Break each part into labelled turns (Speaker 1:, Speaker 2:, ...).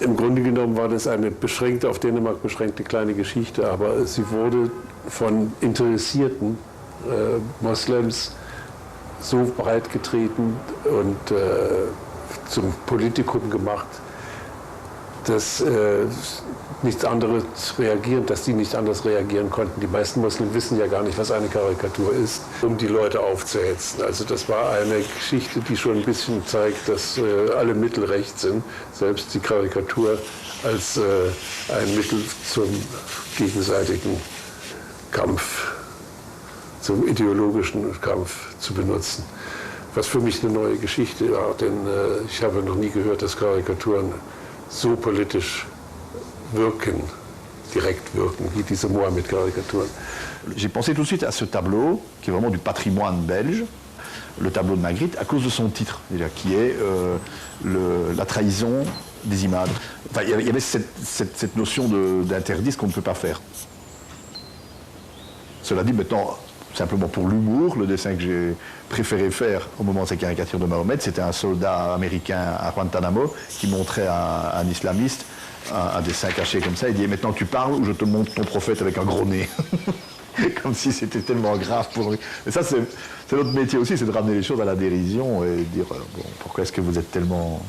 Speaker 1: Im Grunde genommen war das eine beschränkte, auf Dänemark beschränkte kleine Geschichte, aber sie wurde von interessierten Moslems so breit getreten und zum Politikum gemacht, dass die nicht anders reagieren konnten. Die meisten Muslimen wissen ja gar nicht, was eine Karikatur ist, um die Leute aufzuhetzen. Also das war eine Geschichte, die schon ein bisschen zeigt, dass alle Mittel recht sind, selbst die Karikatur als ein Mittel zum gegenseitigen Kampf, zum ideologischen Kampf zu benutzen. Was für mich eine neue Geschichte war, denn ich habe noch nie gehört, dass Karikaturen so politisch direkt wirken, wie diese Mohammed-Karikaturen.
Speaker 2: J'ai pensé tout de suite à ce tableau, qui est vraiment du patrimoine belge, le tableau de Magritte, à cause de son titre, déjà, qui est la trahison des images. Enfin, il y avait cette notion d'interdit, ce qu'on ne peut pas faire. Cela dit, maintenant, simplement pour l'humour, le dessin que j'ai préféré faire au moment de ces caricatures de Mahomet, c'était un soldat américain à Guantanamo qui montrait à un islamiste un dessin caché comme ça. Il dit « Maintenant tu parles ou je te montre ton prophète avec un gros nez ». Comme si c'était tellement grave pour lui. Mais ça, c'est notre métier aussi, c'est de ramener les choses à la dérision et de dire bon, pourquoi est-ce que vous êtes tellement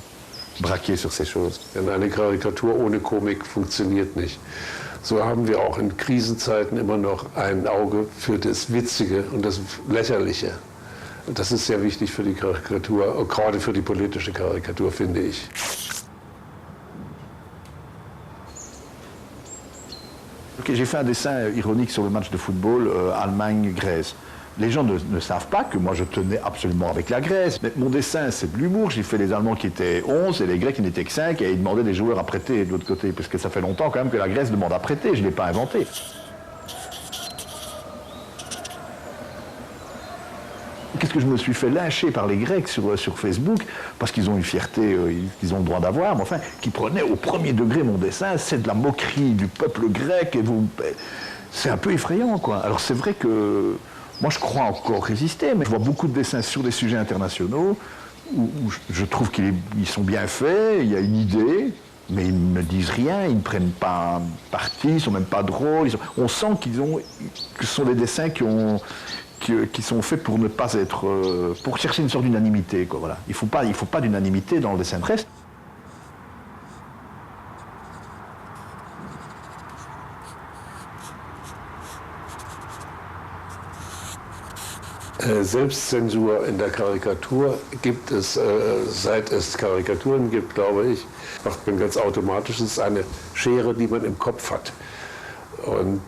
Speaker 2: braqué sur ces choses.
Speaker 1: Eine Karikatur ohne Komik funktioniert nicht. So haben wir auch in Krisenzeiten immer noch ein Auge für das Witzige und das Lächerliche. Und das ist sehr wichtig für die Karikatur, gerade für die politische Karikatur, finde ich.
Speaker 2: Okay, j'ai fait un dessin ironique sur le match de football Allemagne-Grèce. Les gens ne savent pas que moi je tenais absolument avec la Grèce. Mais mon dessin, c'est de l'humour. J'ai fait les Allemands qui étaient 11 et les Grecs qui n'étaient que 5 et ils demandaient des joueurs à prêter de l'autre côté. Parce que ça fait longtemps quand même que la Grèce demande à prêter. Je ne l'ai pas inventé. Qu'est-ce que je me suis fait lyncher par les Grecs sur Facebook, parce qu'ils ont une fierté qu'ils ont le droit d'avoir, mais enfin, qui prenaient au premier degré mon dessin, c'est de la moquerie du peuple grec, et c'est un peu effrayant, quoi. Alors c'est vrai que moi je crois encore résister, mais je vois beaucoup de dessins sur des sujets internationaux, où je trouve qu'ils sont bien faits, il y a une idée, mais ils ne me disent rien, ils ne prennent pas parti, ils ne sont même pas drôles, on sent que ce sont des dessins qui sont faits pour ne pas être... pour chercher une sorte d'unanimité, quoi, voilà. Il faut pas d'unanimité dans le dessin de presse.
Speaker 1: Selbstzensur in der Karikatur gibt es, seit es Karikaturen gibt, glaube ich, macht man ganz automatisch. Es ist eine Schere, die man im Kopf hat. Und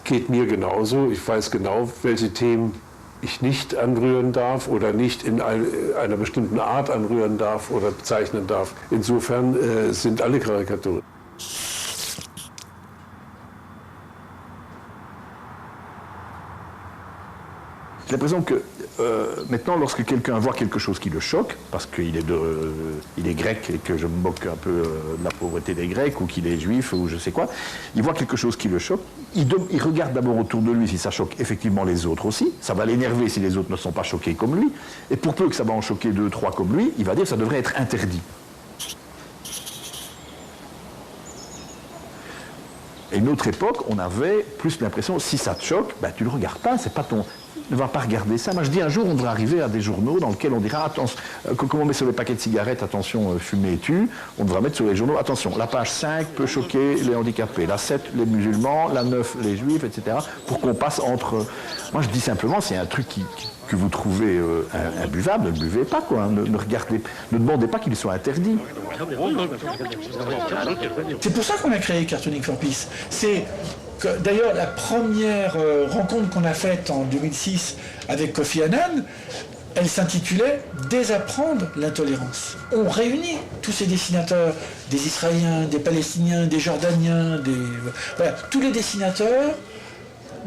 Speaker 1: geht mir genauso. Ich weiß genau, welche Themen ich nicht anrühren darf oder nicht in einer bestimmten Art anrühren darf oder bezeichnen darf. Insofern sind alle Karikaturen.
Speaker 2: J'ai l'impression que maintenant, lorsque quelqu'un voit quelque chose qui le choque, parce qu'il est grec et que je me moque un peu de la pauvreté des Grecs, ou qu'il est juif, ou je sais quoi, il voit quelque chose qui le choque, il regarde d'abord autour de lui si ça choque effectivement les autres aussi, ça va l'énerver si les autres ne sont pas choqués comme lui, et pour peu que ça va en choquer 2, 3 comme lui, il va dire que ça devrait être interdit. À une autre époque, on avait plus l'impression, si ça te choque, ben, tu ne le regardes pas, c'est pas ton... Ne va pas regarder ça. Moi, je dis un jour, on devrait arriver à des journaux dans lesquels on dira, attention, comme on met sur les paquets de cigarettes, attention, fumer tue, on devrait mettre sur les journaux, attention, la page 5 peut choquer les handicapés, la 7, les musulmans, la 9, les juifs, etc., pour qu'on passe entre... Moi, je dis simplement, c'est un truc que vous trouvez imbuvable, ne le buvez pas, quoi. Hein, ne demandez pas qu'il soit interdit.
Speaker 3: C'est pour ça qu'on a créé Cartooning for Peace. C'est... D'ailleurs, la première rencontre qu'on a faite en 2006 avec Kofi Annan, elle s'intitulait « Désapprendre l'intolérance ». On réunit tous ces dessinateurs, des Israéliens, des Palestiniens, des Jordaniens, voilà, tous les dessinateurs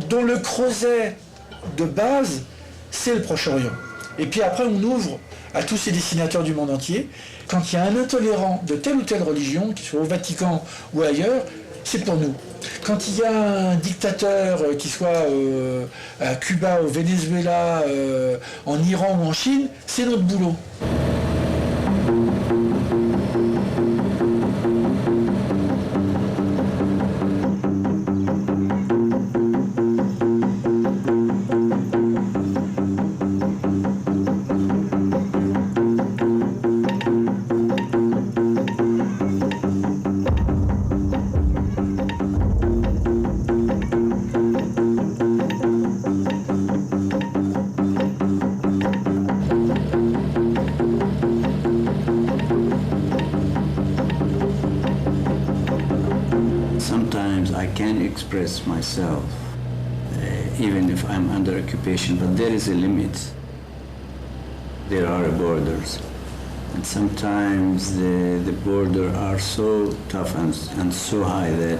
Speaker 3: dont le creuset de base, c'est le Proche-Orient. Et puis après, on ouvre à tous ces dessinateurs du monde entier. Quand il y a un intolérant de telle ou telle religion, qu'il soit au Vatican ou ailleurs, c'est pour nous. Quand il y a un dictateur qui soit à Cuba, au Venezuela, en Iran ou en Chine, c'est notre boulot.
Speaker 4: sometimes I can express myself, even if I'm under occupation, but there is a limit. There are borders. And sometimes the borders are so tough and so high that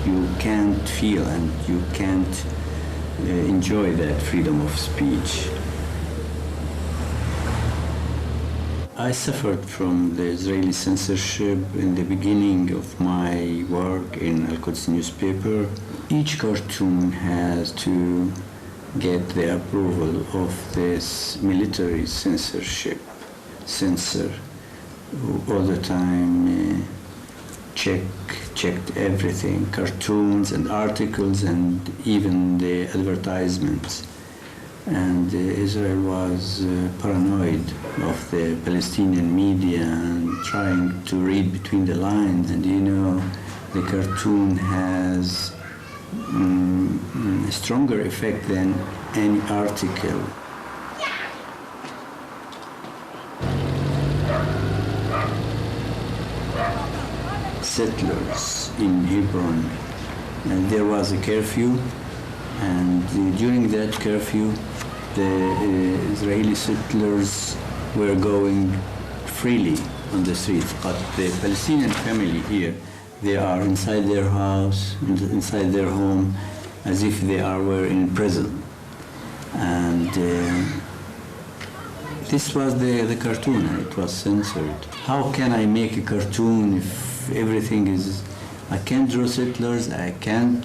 Speaker 4: you can't feel and you can't enjoy that freedom of speech. I suffered from the Israeli censorship in the beginning of my work in Al-Quds newspaper. Each cartoon has to get the approval of this military censorship. Censor who all the time checked everything, cartoons and articles and even the advertisements. And Israel was paranoid of the Palestinian media and trying to read between the lines. And you know, the cartoon has a stronger effect than any article. Settlers in Hebron, and there was a curfew, and during that curfew the Israeli settlers were going freely on the streets, but the Palestinian family here, they are inside their house, inside their home, as if they were in prison. And this was the cartoon, and it was censored. How can I make a cartoon if everything is... I can't draw settlers, I can't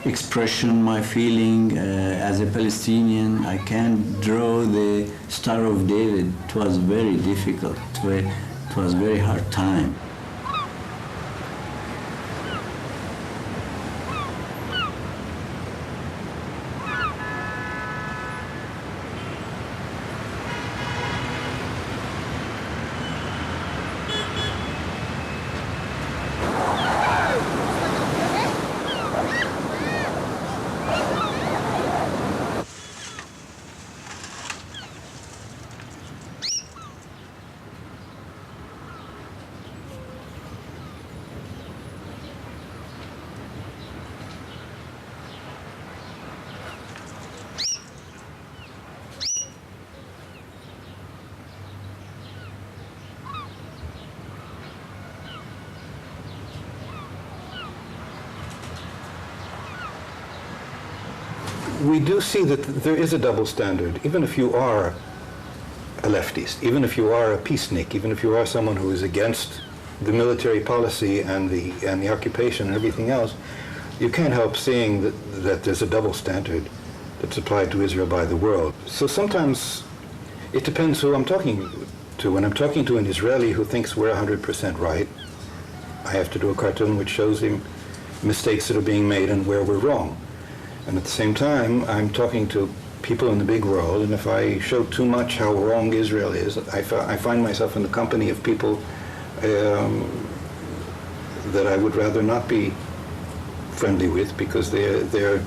Speaker 4: expression my feeling as a Palestinian, I can't draw the Star of David. It was very difficult, it was a very hard time.
Speaker 5: We do see that there is a double standard, even if you are a leftist, even if you are a peacenik, even if you are someone who is against the military policy and the occupation and everything else, you can't help seeing that there's a double standard that's applied to Israel by the world. So sometimes it depends who I'm talking to. When I'm talking to an Israeli who thinks we're 100% right, I have to do a cartoon which shows him mistakes that are being made and where we're wrong. And at the same time, I'm talking to people in the big world, and if I show too much how wrong Israel is, I find myself in the company of people that I would rather not be friendly with, because they're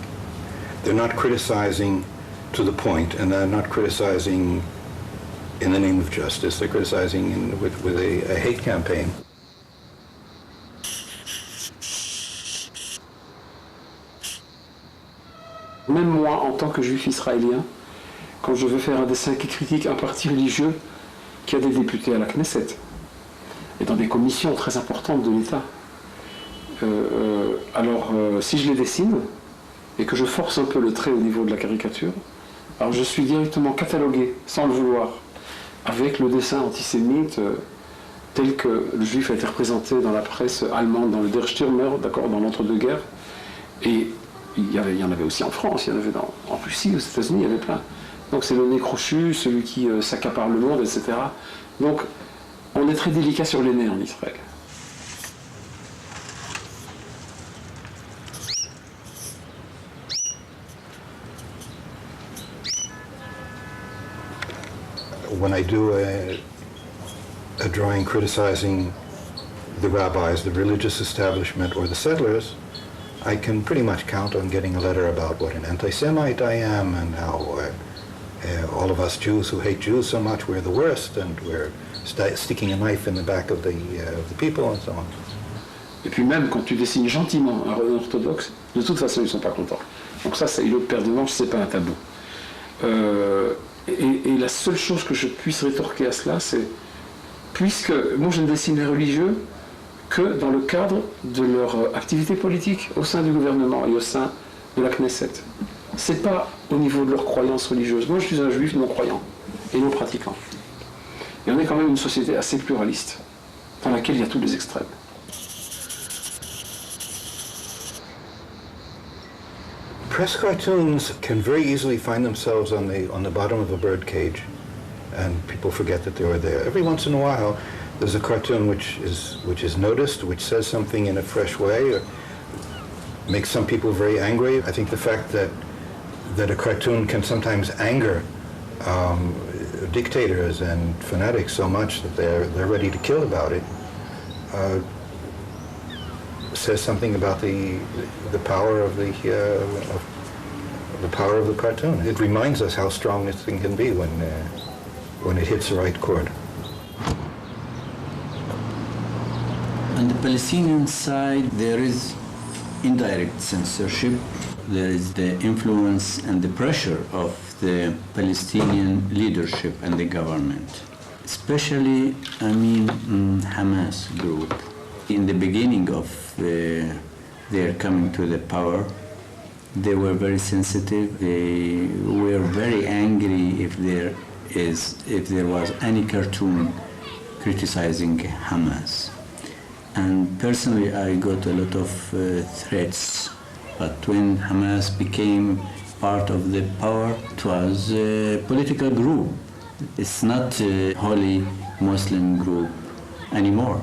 Speaker 5: not criticizing to the point, and they're not criticizing in the name of justice. They're criticizing with a hate campaign.
Speaker 6: Même moi, en tant que juif israélien, quand je veux faire un dessin qui critique un parti religieux qui a des députés à la Knesset et dans des commissions très importantes de l'État, si je les dessine et que je force un peu le trait au niveau de la caricature, alors je suis directement catalogué, sans le vouloir, avec le dessin antisémite tel que le juif a été représenté dans la presse allemande, dans le Der Stürmer, d'accord, dans l'entre-deux-guerres, et il y en avait aussi en France, il y en avait en Russie, aux États-Unis, il y avait plein. Donc c'est le nez crochu, celui qui s'accapare le monde, etc. Donc on est très délicat sur les nez en Israël.
Speaker 5: When I do a drawing criticizing the rabbis, the religious establishment, or the settlers, I can pretty much count on getting a letter about what an anti-Semite I am, and how all of us Jews who hate Jews so much, we're the worst, and we're sticking a knife in the back of the people, and so on.
Speaker 6: Et puis même quand tu dessines gentiment un orthodoxe, de toute façon ils ne sont pas contents. Donc ça, c'est le père de manche, c'est pas un tabou. Et la seule chose que je puisse rétorquer à cela, c'est puisque moi je ne dessine les religieux que dans le cadre de leur activité politique au sein du gouvernement et au sein de la Knesset. C'est pas au niveau de leur croyance religieuse. Moi je suis un juif non croyant et non pratiquant. Et on est quand même une société assez pluraliste, dans laquelle il y a tous les extrêmes.
Speaker 5: Press cartoons can very easily find themselves on the bottom of a bird cage, and people forget that they were there. Every once in a while, there's a cartoon which is noticed, which says something in a fresh way, or makes some people very angry. I think the fact that a cartoon can sometimes anger dictators and fanatics so much that they're ready to kill about it says something about the power of the power of the cartoon. It reminds us how strong this thing can be when it hits the right chord.
Speaker 4: On the Palestinian side, there is indirect censorship. There is the influence and the pressure of the Palestinian leadership and the government, especially, Hamas group. In the beginning of their coming to the power, they were very sensitive. They were very angry if there was any cartoon criticizing Hamas. And personally, I got a lot of threats. But when Hamas became part of the power, it was a political group. It's not a holy Muslim group anymore.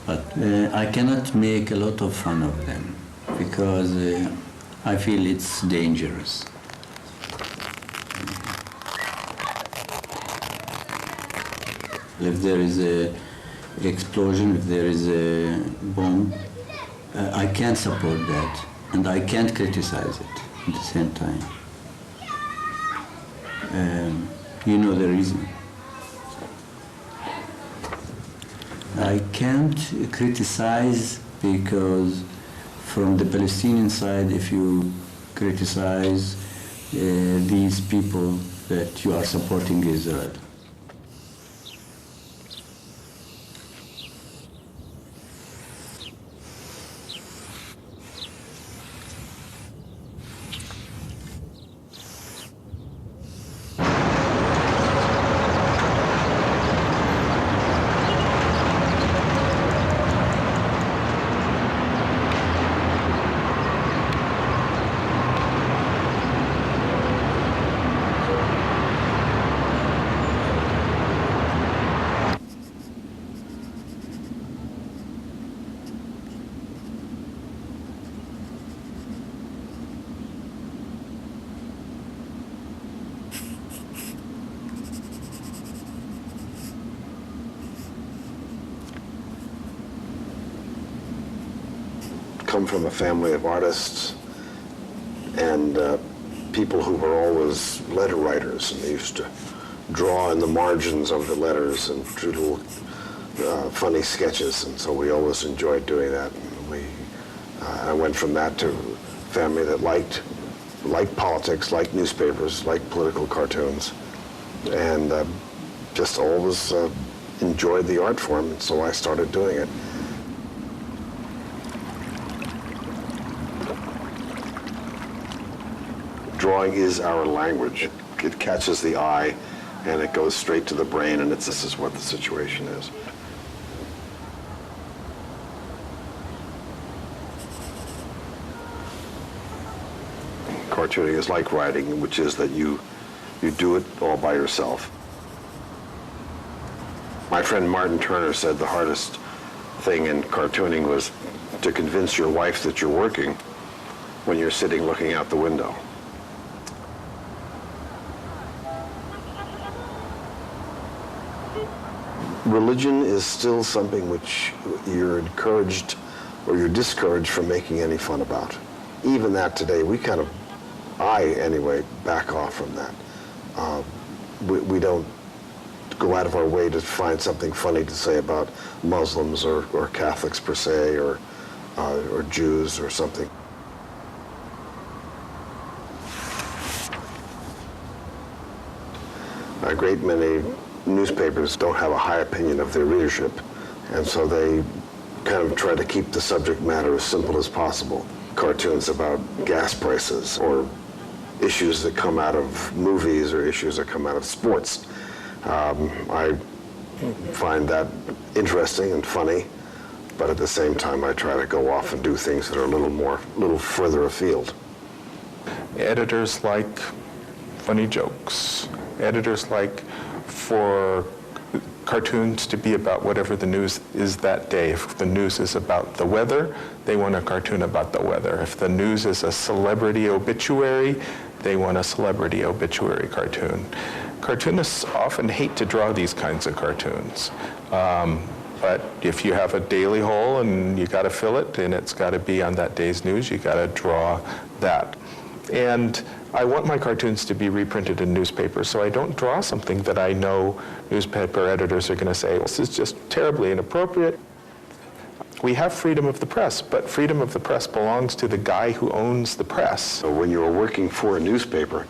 Speaker 4: But I cannot make a lot of fun of them because I feel it's dangerous. If there is an explosion, if there is a bomb, I can't support that, and I can't criticize it at the same time. You know the reason. I can't criticize because from the Palestinian side, if you criticize these people, that you are supporting Israel.
Speaker 7: Come from a family of artists and people who were always letter writers, and they used to draw in the margins of the letters and do little funny sketches, and so we always enjoyed doing that. And I went from that to a family that liked politics, liked newspapers, liked political cartoons, and just always enjoyed the art form, and so I started doing it. Drawing is our language. It catches the eye and it goes straight to the brain, and this is what the situation is. Cartooning is like writing, which is that you do it all by yourself. My friend Martin Turner said the hardest thing in cartooning was to convince your wife that you're working when you're sitting looking out the window. Religion is still something which you're encouraged or you're discouraged from making any fun about. Even that today, I anyway, back off from that. We don't go out of our way to find something funny to say about Muslims or Catholics per se, or Jews or something. A great many newspapers don't have a high opinion of their readership, and so they kind of try to keep the subject matter as simple as possible. Cartoons about gas prices, or issues that come out of movies, or issues that come out of sports. I find that interesting and funny, but at the same time I try to go off and do things that are a little further afield.
Speaker 8: Editors like funny jokes. Editors like for cartoons to be about whatever the news is that day. If the news is about the weather, they want a cartoon about the weather. If the news is a celebrity obituary, they want a celebrity obituary cartoon. Cartoonists often hate to draw these kinds of cartoons. But if you have a daily hole and you got to fill it, and it's got to be on that day's news, you got to draw that. And I want my cartoons to be reprinted in newspapers, so I don't draw something that I know newspaper editors are going to say, this is just terribly inappropriate. We have freedom of the press, but freedom of the press belongs to the guy who owns the press.
Speaker 7: So when you're working for a newspaper,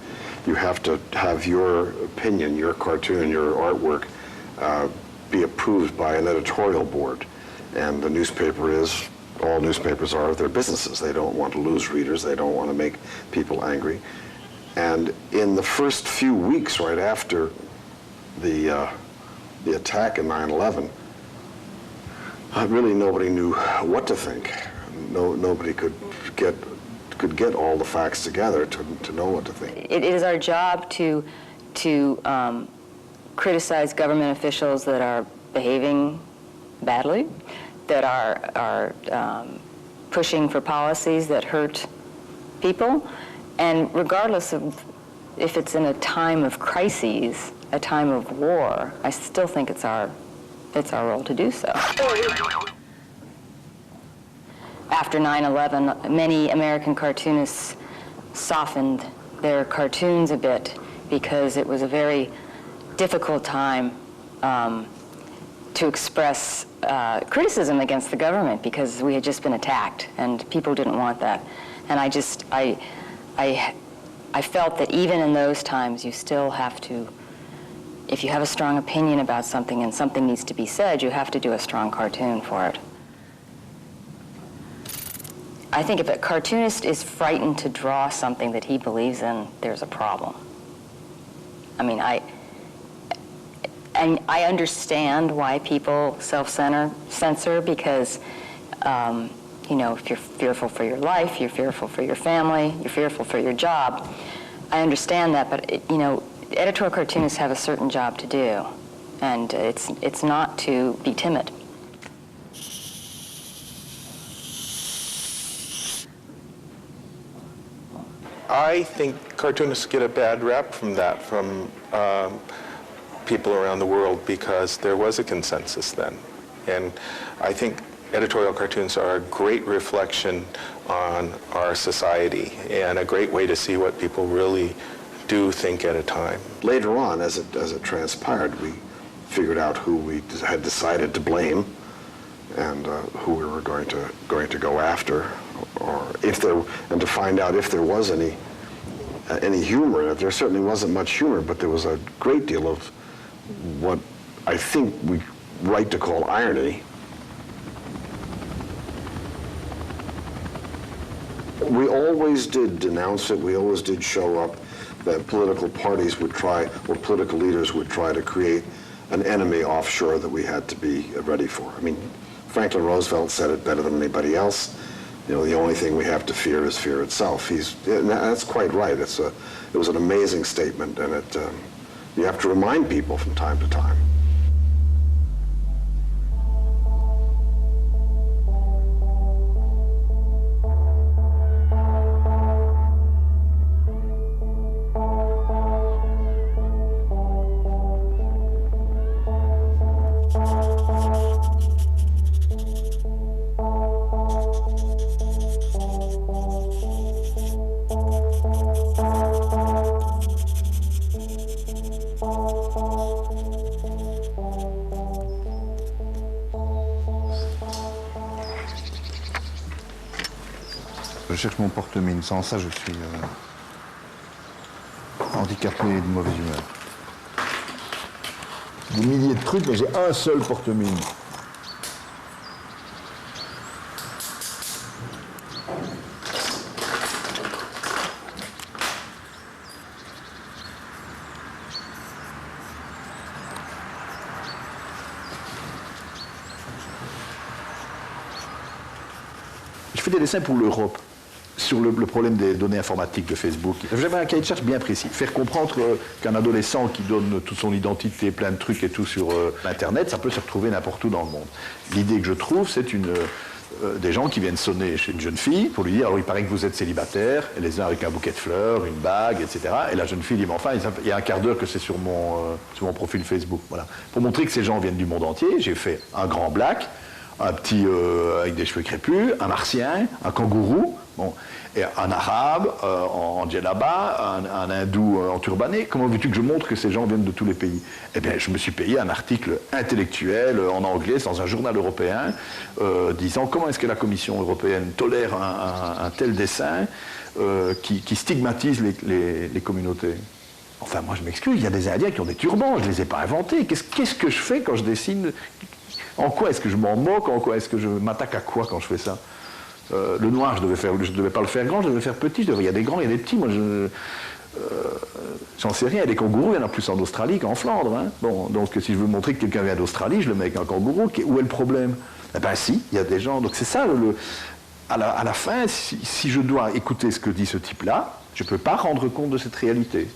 Speaker 7: you have to have your opinion, your cartoon, your artwork be approved by an editorial board. And the newspaper is, all newspapers are, they're businesses. They don't want to lose readers. They don't want to make people angry. And in the first few weeks right after the attack in 9/11, really nobody knew what to think. Nobody could get all the facts together to know what to think.
Speaker 9: It is our job to criticize government officials that are behaving badly, that are pushing for policies that hurt people, and regardless of if it's in a time of crises, a time of war, I still think it's our role to do so. After 9/11, many American cartoonists softened their cartoons a bit because it was a very difficult time to express criticism against the government, because we had just been attacked and people didn't want that. And I felt that even in those times, you still have to, if you have a strong opinion about something and something needs to be said, you have to do a strong cartoon for it. I think if a cartoonist is frightened to draw something that he believes in, there's a problem. I mean, I understand why people self-censor, because, you know, if you're fearful for your life, you're fearful for your family, you're fearful for your job. I understand that, but, you know, editorial cartoonists have a certain job to do, and it's not to be timid.
Speaker 8: I think cartoonists get a bad rap from that, from people around the world, because there was a consensus then. And I think editorial cartoons are a great reflection on our society and a great way to see what people really do think at a time.
Speaker 7: Later on, as it transpired, we figured out who we had decided to blame and who we were going to go after, or and to find out if there was any humor in it. There certainly wasn't much humor, but there was a great deal of what I think we right to call irony. We always did denounce it. We always did show up that political parties would try, or political leaders would try to create an enemy offshore that we had to be ready for. I mean, Franklin Roosevelt said it better than anybody else. You know, the only thing we have to fear is fear itself. That's quite right. It was an amazing statement, and you have to remind people from time to time.
Speaker 2: Je cherche mon porte-mine. Sans ça, je suis handicapé et de mauvaise humeur. Des milliers de trucs, mais j'ai un seul porte-mine. Je fais des dessins pour l'Europe sur le problème des données informatiques de Facebook. J'avais un cahier de charge bien précis. Faire comprendre qu'un adolescent qui donne toute son identité, plein de trucs et tout sur Internet, ça peut se retrouver n'importe où dans le monde. L'idée que je trouve, c'est des gens qui viennent sonner chez une jeune fille pour lui dire, alors il paraît que vous êtes célibataire, et les uns avec un bouquet de fleurs, une bague, etc. Et la jeune fille dit, mais enfin, il y a un quart d'heure que c'est sur mon profil Facebook. Voilà. Pour montrer que ces gens viennent du monde entier, j'ai fait un grand black, un petit avec des cheveux crépus, un martien, un kangourou, bon, et un arabe en djellaba, un hindou en turbané. Comment veux-tu que je montre que ces gens viennent de tous les pays? Eh bien, je me suis payé un article intellectuel en anglais dans un journal européen disant comment est-ce que la Commission européenne tolère un tel dessin qui stigmatise les communautés. Enfin, moi, je m'excuse, il y a des Indiens qui ont des turbans, je ne les ai pas inventés. Qu'est-ce que je fais quand je dessine? En quoi est-ce que je m'en moque? En quoi est-ce que je m'attaque à quoi quand je fais ça? Le noir, je devais pas le faire grand, je devais le faire petit. Il y a des grands, il y a des petits. Moi, j'en sais rien. Les kangourous, il y en a plus en Australie qu'en Flandre. Hein. Bon, donc, si je veux montrer que quelqu'un vient d'Australie, je le mets avec un kangourou. Où est le problème? Eh bien, si, il y a des gens. Donc, c'est ça. À la fin, si je dois écouter ce que dit ce type-là, je ne peux pas rendre compte de cette réalité.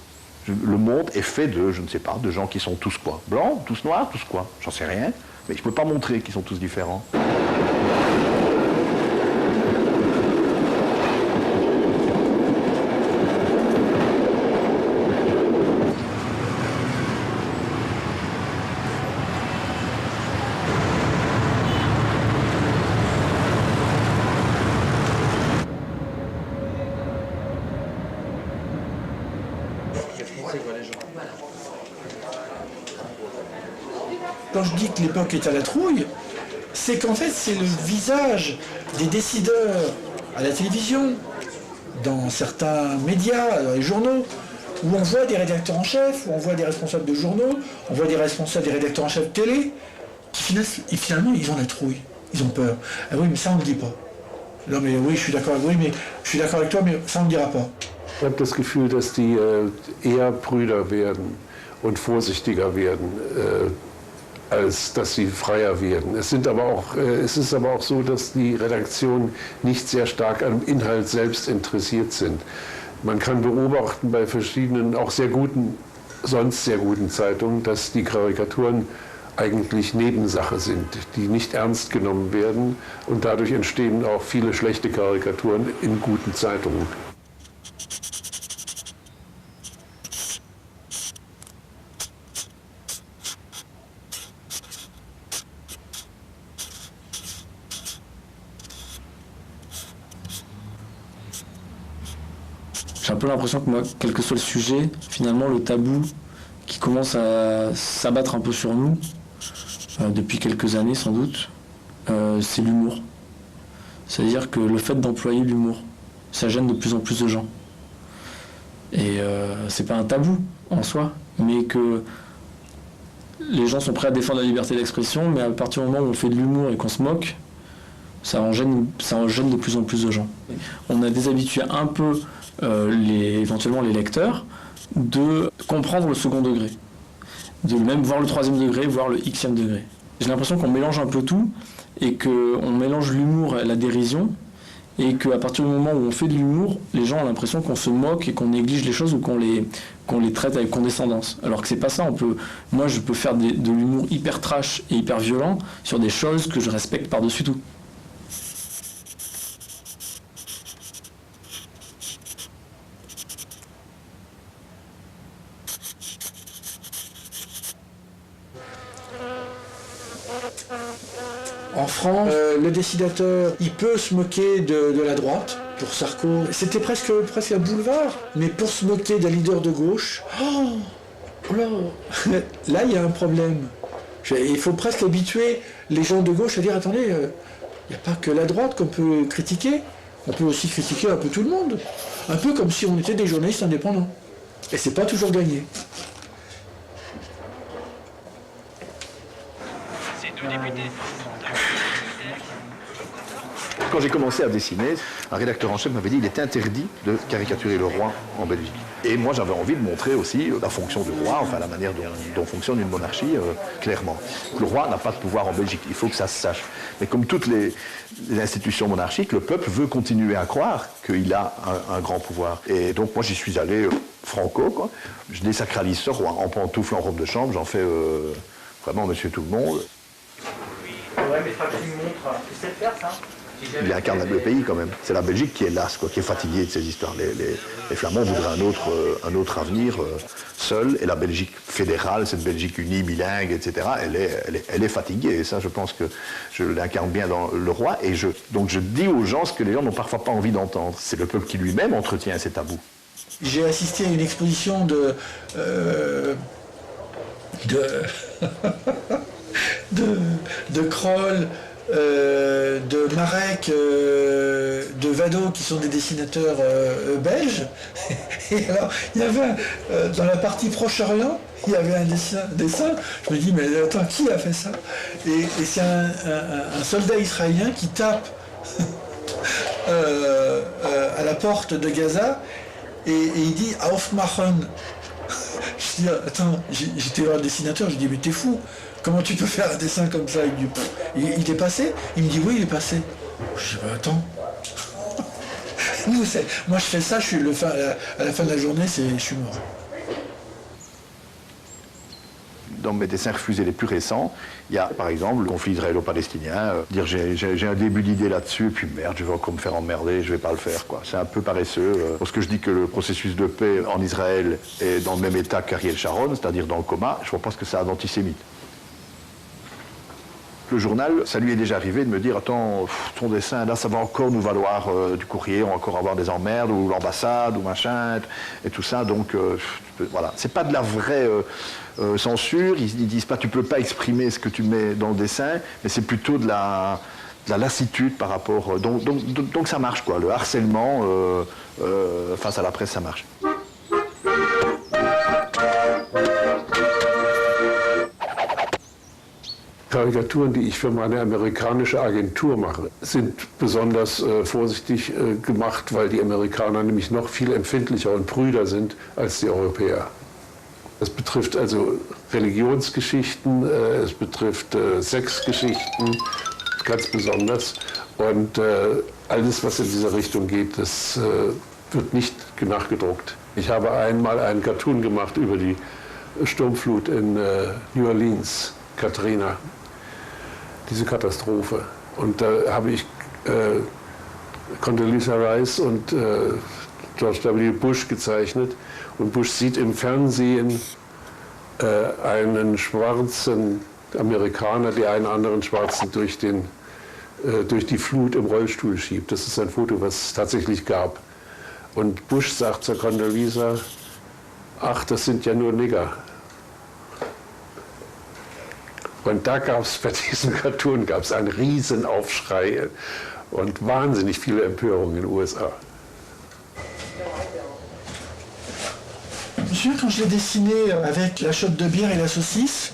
Speaker 2: Le monde est fait de, je ne sais pas, de gens qui sont tous quoi? Blancs, tous noirs, tous quoi? J'en sais rien. Mais je ne peux pas montrer qu'ils sont tous différents.
Speaker 3: Quand je dis que l'époque est à la trouille, c'est qu'en fait c'est le visage des décideurs à la télévision, dans certains médias, dans les journaux, où on voit des rédacteurs en chef, où on voit des responsables de journaux, on voit des responsables, des rédacteurs en chef de télé, qui finalement ils ont la trouille, ils ont peur. Ah oui, mais ça on ne le dit pas. Non mais oui, je suis d'accord avec toi, mais ça on ne le dira pas.
Speaker 1: Ich habe das Gefühl, dass die eher Brüder werden und vorsichtiger werden, als dass sie freier werden. Es ist aber auch so, dass die Redaktionen nicht sehr stark am Inhalt selbst interessiert sind. Man kann beobachten bei verschiedenen, auch sonst sehr guten Zeitungen, dass die Karikaturen eigentlich Nebensache sind, die nicht ernst genommen werden, und dadurch entstehen auch viele schlechte Karikaturen in guten Zeitungen.
Speaker 10: J'ai un peu l'impression que moi, quel que soit le sujet, finalement le tabou qui commence à s'abattre un peu sur nous, depuis quelques années sans doute, c'est l'humour. C'est-à-dire que le fait d'employer l'humour, ça gêne de plus en plus de gens. Et c'est pas un tabou en soi, mais que les gens sont prêts à défendre la liberté d'expression, mais à partir du moment où on fait de l'humour et qu'on se moque, ça en gêne de plus en plus de gens. On a déshabitué un peu éventuellement les lecteurs de comprendre le second degré, de même voir le troisième degré, voir le xème degré. J'ai l'impression qu'on mélange un peu tout et qu'on mélange l'humour et la dérision, et qu'à partir du moment où on fait de l'humour, les gens ont l'impression qu'on se moque et qu'on néglige les choses ou qu'on les traite avec condescendance. Alors que c'est pas ça. Moi je peux faire de l'humour hyper trash et hyper violent sur des choses que je respecte par-dessus tout.
Speaker 3: En France, le dessinateur, il peut se moquer de la droite. Pour Sarko, c'était presque un boulevard. Mais pour se moquer d'un leader de gauche, là, il y a un problème. Il faut presque habituer les gens de gauche à dire, attendez, il n'y a pas que la droite qu'on peut critiquer. On peut aussi critiquer un peu tout le monde. Un peu comme si on était des journalistes indépendants. Et c'est pas toujours gagné.
Speaker 2: Quand j'ai commencé à dessiner, un rédacteur en chef m'avait dit qu'il était interdit de caricaturer le roi en Belgique. Et moi, j'avais envie de montrer aussi la fonction du roi, enfin la manière dont fonctionne une monarchie, clairement. Le roi n'a pas de pouvoir en Belgique, il faut que ça se sache. Mais comme toutes les institutions monarchiques, le peuple veut continuer à croire qu'il a un grand pouvoir. Et donc moi, j'y suis allé franco, quoi. Je désacralise ce roi, en pantoufles, en robe de chambre, j'en fais vraiment monsieur tout le monde.
Speaker 11: Ouais, mais tu me montres, tu sais le faire, ça?
Speaker 2: Il incarne le pays quand même. C'est la Belgique qui est lasse, quoi, qui est fatiguée de ces histoires. Les Flamands voudraient un autre avenir seul, et la Belgique fédérale, cette Belgique unie, bilingue, etc., elle est fatiguée. Et ça, je pense que je l'incarne bien dans le roi. Et donc je dis aux gens ce que les gens n'ont parfois pas envie d'entendre. C'est le peuple qui lui-même entretient ces tabous.
Speaker 3: J'ai assisté à une exposition de Kroll, de Marek, de Vado, qui sont des dessinateurs belges. Et alors, il y avait, dans la partie Proche-Orient, il y avait un dessin. Je me dis, mais attends, qui a fait ça? Et c'est un soldat israélien qui tape à la porte de Gaza, et il dit « Aufmachen ». Je dis, attends, j'étais voir le dessinateur, je dis, mais t'es fou, comment tu peux faire un dessin comme ça? Il est passé? Il me dit, oui, il est passé. Je dis, bah, attends. Moi, je fais ça, à la fin de la journée, je suis mort.
Speaker 2: Dans mes dessins refusés les plus récents, il y a par exemple le conflit israélo-palestinien, dire j'ai un début d'idée là-dessus, et puis merde, je vais encore me faire emmerder, je vais pas le faire, quoi. C'est un peu paresseux. Lorsque je dis que le processus de paix en Israël est dans le même état qu'Ariel Sharon, c'est-à-dire dans le coma, je vois pas ce que ça a d'antisémite. Le journal, ça lui est déjà arrivé de me dire « Attends, ton dessin, là, ça va encore nous valoir du courrier, on va encore avoir des emmerdes, ou l'ambassade, ou machin, et tout ça. » Donc, voilà. C'est pas de la vraie censure. Ils disent pas « Tu peux pas exprimer ce que tu mets dans le dessin », mais c'est plutôt de la lassitude par rapport... Donc ça marche, quoi. Le harcèlement face à la presse, ça marche.
Speaker 1: Karikaturen, die ich für meine amerikanische Agentur mache, sind besonders vorsichtig gemacht, weil die Amerikaner nämlich noch viel empfindlicher und prüder sind als die Europäer. Das betrifft also Religionsgeschichten, es betrifft Sexgeschichten ganz besonders. Und alles, was in dieser Richtung geht, das wird nicht nachgedruckt. Ich habe einmal einen Cartoon gemacht über die Sturmflut in New Orleans, Katrina. Diese Katastrophe. Und da habe ich Condoleezza Rice und George W. Bush gezeichnet. Und Bush sieht im Fernsehen einen schwarzen Amerikaner, der einen anderen Schwarzen durch die Flut im Rollstuhl schiebt. Das ist ein Foto, was es tatsächlich gab. Und Bush sagt zur Condoleezza, ach, das sind ja nur Nigger. Und da gab es bei diesem Cartoon einen Riesenaufschrei und wahnsinnig viele Empörungen in den USA.
Speaker 3: Je me souviens quand je l'ai dessiné avec la shot de bière et la saucisse,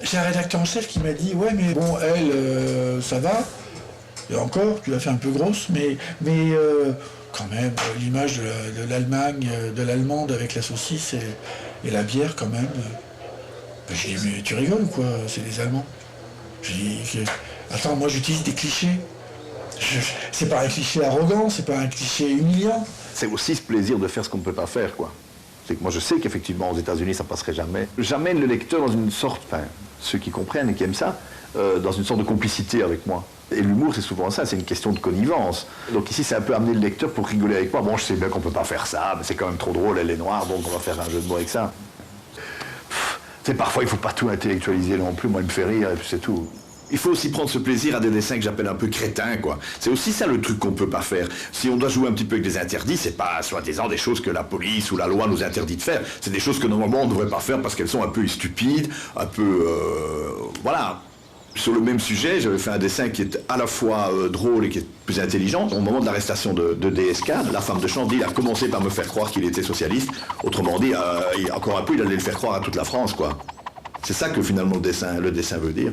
Speaker 3: j'ai un rédacteur en chef qui m'a dit « Ouais, mais bon, elle, ça va. Et encore, tu l'as fait un peu grosse, mais quand même, l'image de l'Allemagne, de l'allemande avec la saucisse et la bière, quand même. » J'ai dit, mais tu rigoles ou quoi? C'est des Allemands. J'ai dit, attends, moi j'utilise des clichés. C'est pas un cliché arrogant, c'est pas un cliché humiliant.
Speaker 2: C'est aussi ce plaisir de faire ce qu'on ne peut pas faire, quoi. C'est que moi je sais qu'effectivement aux États-Unis ça passerait jamais. J'amène le lecteur dans une sorte, enfin ceux qui comprennent et qui aiment ça, dans une sorte de complicité avec moi. Et l'humour c'est souvent ça, c'est une question de connivence. Donc ici c'est un peu amener le lecteur pour rigoler avec moi. Bon, je sais bien qu'on peut pas faire ça, mais c'est quand même trop drôle, elle est noire, donc on va faire un jeu de mots avec ça. Parfois, il ne faut pas tout intellectualiser non plus. Moi, il me fait rire et puis c'est tout.
Speaker 12: Il faut aussi prendre ce plaisir à des dessins que j'appelle un peu crétins, quoi. C'est aussi ça le truc qu'on ne peut pas faire. Si on doit jouer un petit peu avec des interdits, c'est pas soi-disant des choses que la police ou la loi nous interdit de faire. C'est des choses que normalement on ne devrait pas faire parce qu'elles sont un peu stupides, un peu... voilà. Sur le même sujet, j'avais fait un dessin qui est à la fois drôle et qui est plus intelligent. Au moment de l'arrestation de DSK, la femme de Chandy a commencé par me faire croire qu'il était socialiste. Autrement dit, encore un peu, il allait le faire croire à toute la France, quoi. C'est ça que finalement le dessin veut dire.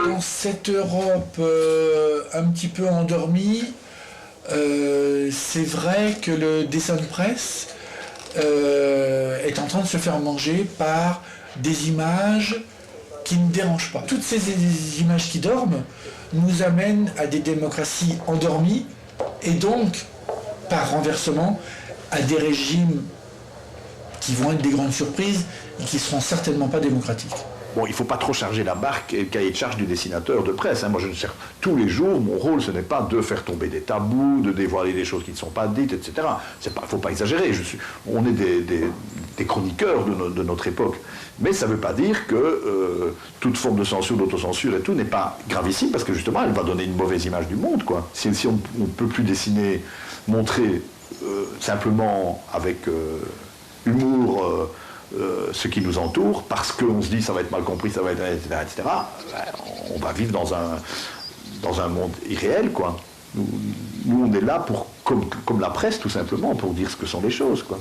Speaker 3: Dans cette Europe un petit peu endormie, c'est vrai que le dessin de presse est en train de se faire manger par des images qui ne dérangent pas. Toutes ces images qui dorment nous amènent à des démocraties endormies et donc, par renversement, à des régimes qui vont être des grandes surprises et qui ne seront certainement pas démocratiques.
Speaker 2: Bon, il ne faut pas trop charger la barque et le cahier de charge du dessinateur de presse. Hein. Moi, je ne cherche tous les jours. Mon rôle, ce n'est pas de faire tomber des tabous, de dévoiler des choses qui ne sont pas dites, etc. Il ne faut pas exagérer. On est des chroniqueurs de notre époque. Mais ça ne veut pas dire que toute forme de censure, d'autocensure et tout n'est pas gravissime, parce que justement, elle va donner une mauvaise image du monde, quoi. Si on ne peut plus dessiner, montrer simplement avec humour ce qui nous entoure, parce qu'on se dit ça va être mal compris, ça va être etc., on va vivre dans un monde irréel, quoi. Nous on est là pour, comme la presse tout simplement, pour dire ce que sont les choses, quoi.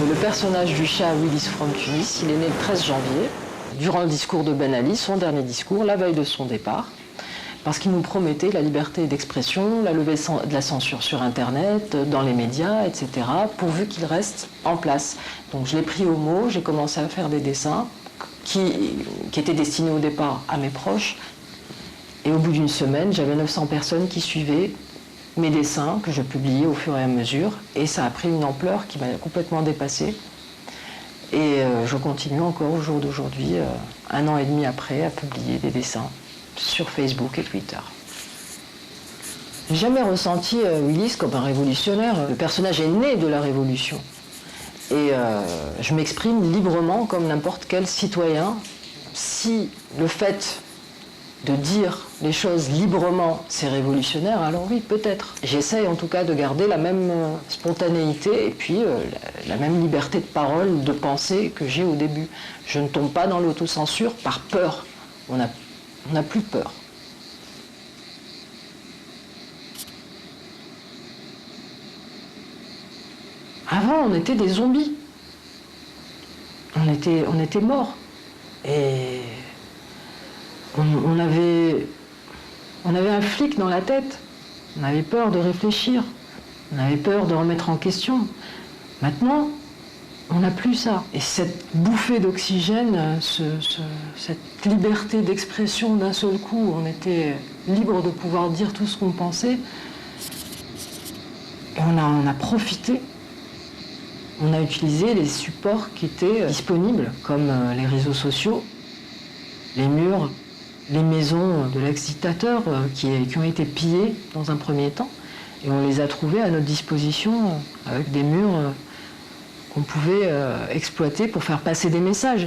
Speaker 13: Le personnage du chat Willis from Tunis, il est né le 13 janvier, durant le discours de Ben Ali, son dernier discours, la veille de son départ, parce qu'il nous promettait la liberté d'expression, la levée de la censure sur Internet, dans les médias, etc., pourvu qu'il reste en place. Donc je l'ai pris au mot, j'ai commencé à faire des dessins qui étaient destinés au départ à mes proches, et au bout d'une semaine, j'avais 900 personnes qui suivaient mes dessins que je publiais au fur et à mesure, et ça a pris une ampleur qui m'a complètement dépassée. Et je continue encore au jour d'aujourd'hui, 1 an et demi après, à publier des dessins sur Facebook et Twitter. J'ai jamais ressenti Willis comme un révolutionnaire. Le personnage est né de la révolution. Et je m'exprime librement comme n'importe quel citoyen. Si le fait de dire les choses librement, c'est révolutionnaire, alors oui, peut-être. J'essaye en tout cas de garder la même spontanéité et puis la même liberté de parole, de pensée que j'ai au début. Je ne tombe pas dans l'autocensure par peur. On n'a plus peur. Avant, on était des zombies. On était morts. Et on avait un flic dans la tête. On avait peur de réfléchir. On avait peur de remettre en question. Maintenant, on n'a plus ça. Et cette bouffée d'oxygène, cette liberté d'expression d'un seul coup, on était libre de pouvoir dire tout ce qu'on pensait. Et on a profité. On a utilisé les supports qui étaient disponibles, comme les réseaux sociaux, les murs, les maisons de l'ex-dictateur qui ont été pillées dans un premier temps. Et on les a trouvés à notre disposition avec des murs qu'on pouvait exploiter pour faire passer des messages.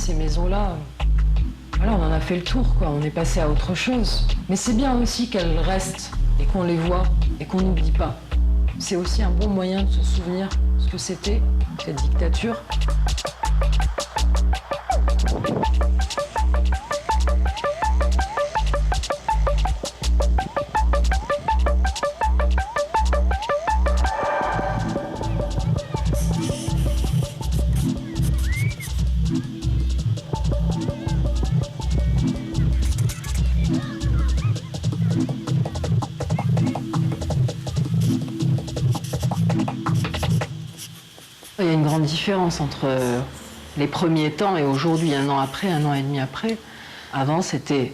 Speaker 13: ces maisons-là, voilà, on en a fait le tour, quoi. On est passé à autre chose. Mais c'est bien aussi qu'elles restent et qu'on les voit et qu'on n'oublie pas. C'est aussi un bon moyen de se souvenir ce que c'était, cette dictature. Il y a une grande différence entre les premiers temps et aujourd'hui, 1 an après, 1 an et demi après. Avant, c'était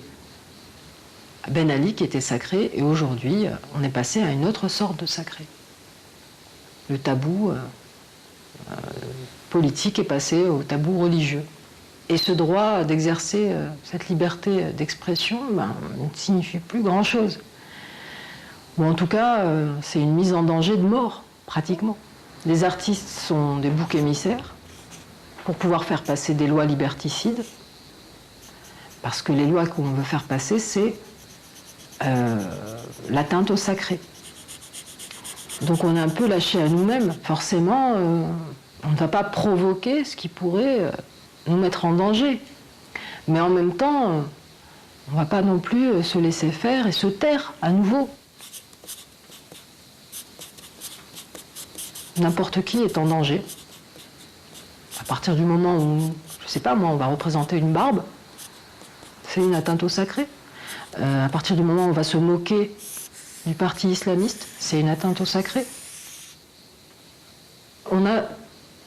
Speaker 13: Ben Ali qui était sacré, et aujourd'hui, on est passé à une autre sorte de sacré. Le tabou politique est passé au tabou religieux. Et ce droit d'exercer cette liberté d'expression ne signifie plus grand-chose. Ou en tout cas, c'est une mise en danger de mort, pratiquement. Les artistes sont des boucs émissaires pour pouvoir faire passer des lois liberticides, parce que les lois qu'on veut faire passer, c'est l'atteinte au sacré. Donc on est un peu lâché à nous-mêmes. Forcément, on ne va pas provoquer ce qui pourrait nous mettre en danger. Mais en même temps, on ne va pas non plus se laisser faire et se taire à nouveau. N'importe qui est en danger. À partir du moment où, je ne sais pas moi, on va représenter une barbe, c'est une atteinte au sacré. À partir du moment où on va se moquer du parti islamiste, c'est une atteinte au sacré. On a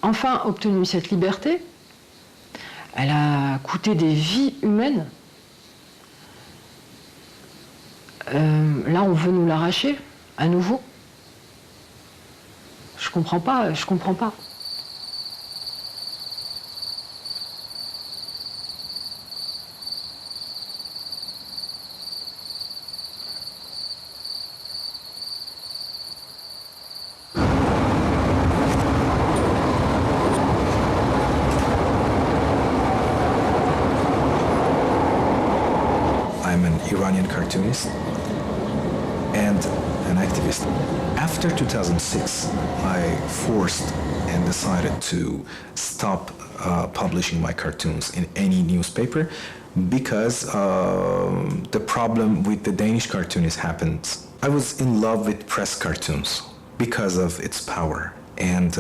Speaker 13: enfin obtenu cette liberté. Elle a coûté des vies humaines. Là, on veut nous l'arracher, à nouveau. Je comprends pas.
Speaker 14: I'm an Iranian cartoonist and an activist. After 2006, I forced and decided to stop publishing my cartoons in any newspaper because the problem with the Danish cartoonist happened. I was in love with press cartoons because of its power, and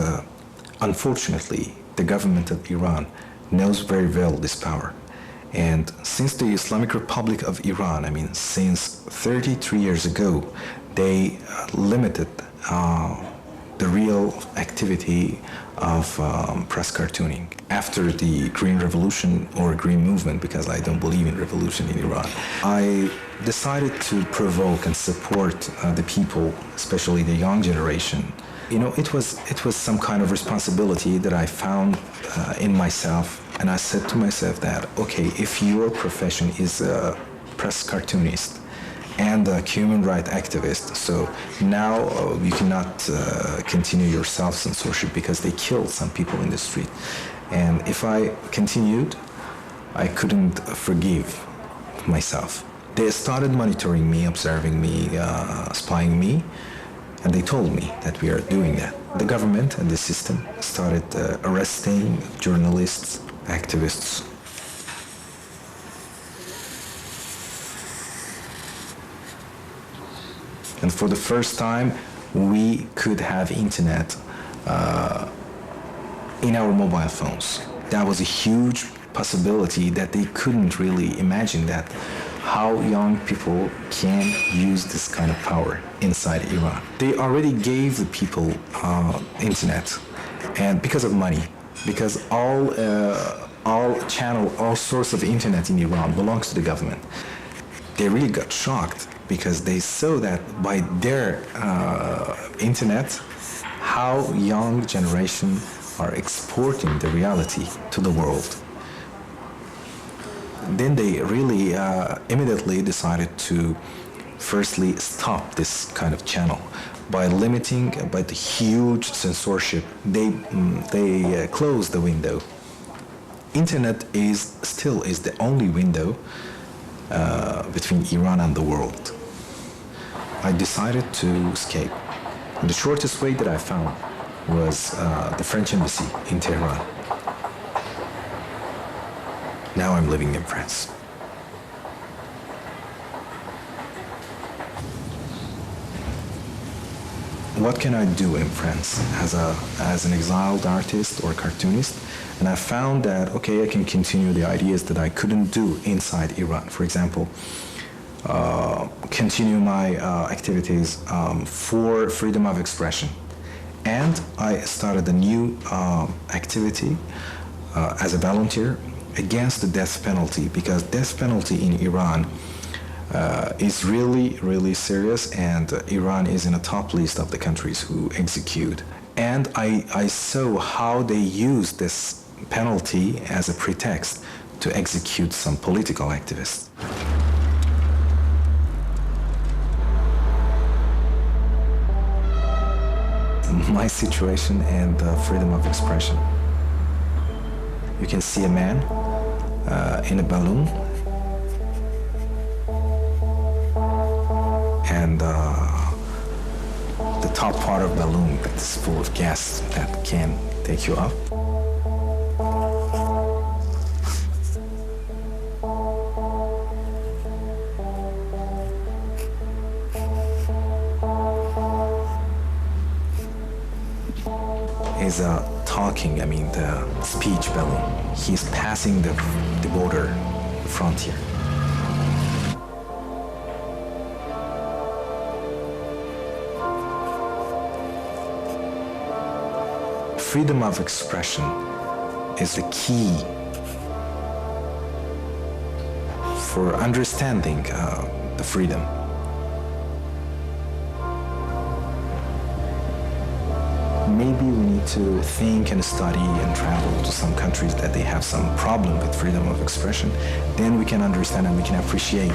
Speaker 14: unfortunately, the government of Iran knows very well this power. And since the Islamic Republic of Iran, since 33 years ago, they limited the real activity of press cartooning. After the Green Revolution or Green Movement, because I don't believe in revolution in Iran, I decided to provoke and support the people, especially the young generation. It was some kind of responsibility that I found in myself, and I said to myself that, okay, if your profession is a press cartoonist and a human rights activist, so now you cannot continue your self-censorship because they killed some people in the street. And if I continued, I couldn't forgive myself. They started monitoring me, observing me, spying me, and they told me that we are doing that. The government and the system started arresting journalists, activists. And for the first time, we could have internet in our mobile phones. That was a huge possibility that they couldn't really imagine, that how young people can use this kind of power inside Iran. They already gave the people internet, and because of money, because all source of internet in Iran belongs to the government. They really got shocked because they saw that by their internet, how young generation are exporting the reality to the world. Then they really immediately decided to firstly stop this kind of channel by limiting, by the huge censorship. They closed the window internet still is the only window between Iran and the world. I decided to escape. The shortest way that I found was the French embassy in Tehran. Now I'm living in France. What can I do in France as an exiled artist or cartoonist? And I found that, okay, I can continue the ideas that I couldn't do inside Iran. For example, continue my activities for freedom of expression. And I started a new activity as a volunteer against the death penalty, because death penalty in Iran is really, really serious, and Iran is in a top list of the countries who execute. And I saw how they use this penalty as a pretext to execute some political activists. My situation and freedom of expression. You can see a man in a balloon, and the top part of the balloon that is full of gas that can take you up. Is talking, the speech balloon. He's passing the border, the frontier. Freedom of expression is the key for understanding the freedom. Maybe we need to think and study and travel to some countries that they have some problem with freedom of expression. Then we can understand and we can appreciate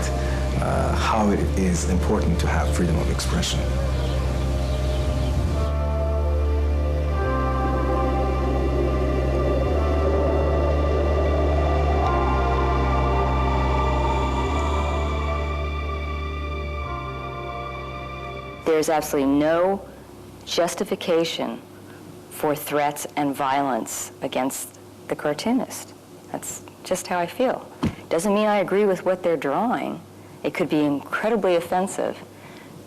Speaker 14: how it is important to have freedom of expression.
Speaker 9: There's absolutely no justification for threats and violence against the cartoonist. That's just how I feel. Doesn't mean I agree with what they're drawing. It could be incredibly offensive,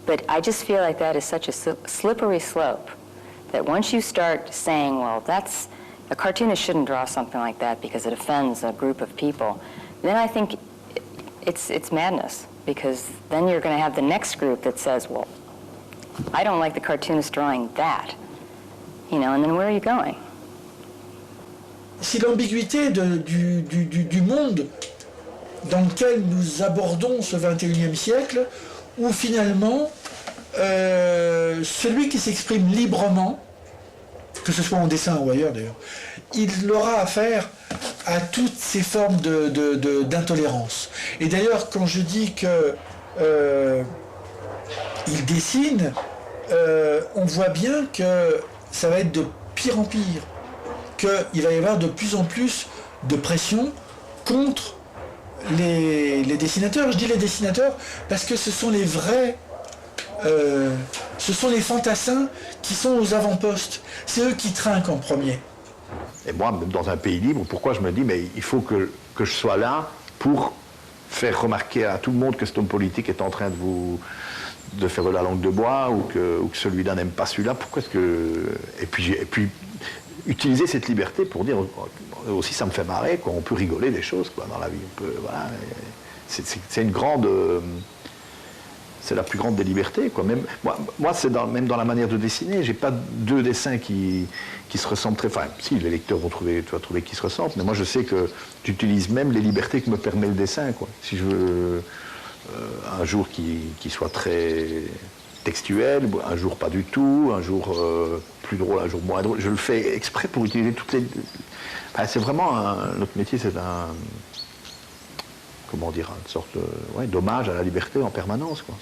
Speaker 9: but I just feel like that is such a slippery slope that once you start saying, well, a cartoonist shouldn't draw something like that because it offends a group of people, then I think it's madness, because then you're going to have the next group that says, well, I don't like the cartoonist drawing that. And then where are you going?
Speaker 3: C'est l'ambiguïté du monde dans lequel nous abordons ce 21e siècle, où finalement, celui qui s'exprime librement, que ce soit en dessin ou ailleurs d'ailleurs, il aura affaire à toutes ces formes d'intolérance. Et d'ailleurs, quand je dis que il dessine, on voit bien que ça va être de pire en pire, qu'il va y avoir de plus en plus de pression contre les dessinateurs. Je dis les dessinateurs parce que ce sont les vrais, ce sont les fantassins qui sont aux avant-postes. C'est eux qui trinquent en premier.
Speaker 12: Et moi, même dans un pays libre, pourquoi je me dis, mais il faut que je sois là pour faire remarquer à tout le monde que cet homme politique est en train de faire de la langue de bois, ou que celui-là n'aime pas celui-là. Pourquoi est-ce que... Et puis utiliser cette liberté pour dire aussi, ça me fait marrer, quoi. On peut rigoler des choses, quoi, dans la vie. Voilà. C'est une grande... C'est la plus grande des libertés, quoi. Même, moi c'est même dans la manière de dessiner, j'ai pas deux dessins qui se ressemblent très... Enfin, si, les lecteurs tu vas trouver qu'ils se ressemblent, mais moi je sais que j'utilise même les libertés que me permet le dessin, quoi. Si je veux un jour qui soit très textuel, un jour pas du tout, un jour plus drôle, un jour moins drôle, je le fais exprès pour utiliser toutes les... Enfin, c'est vraiment notre métier, c'est comment dire, une sorte d'hommage à la liberté en permanence, quoi.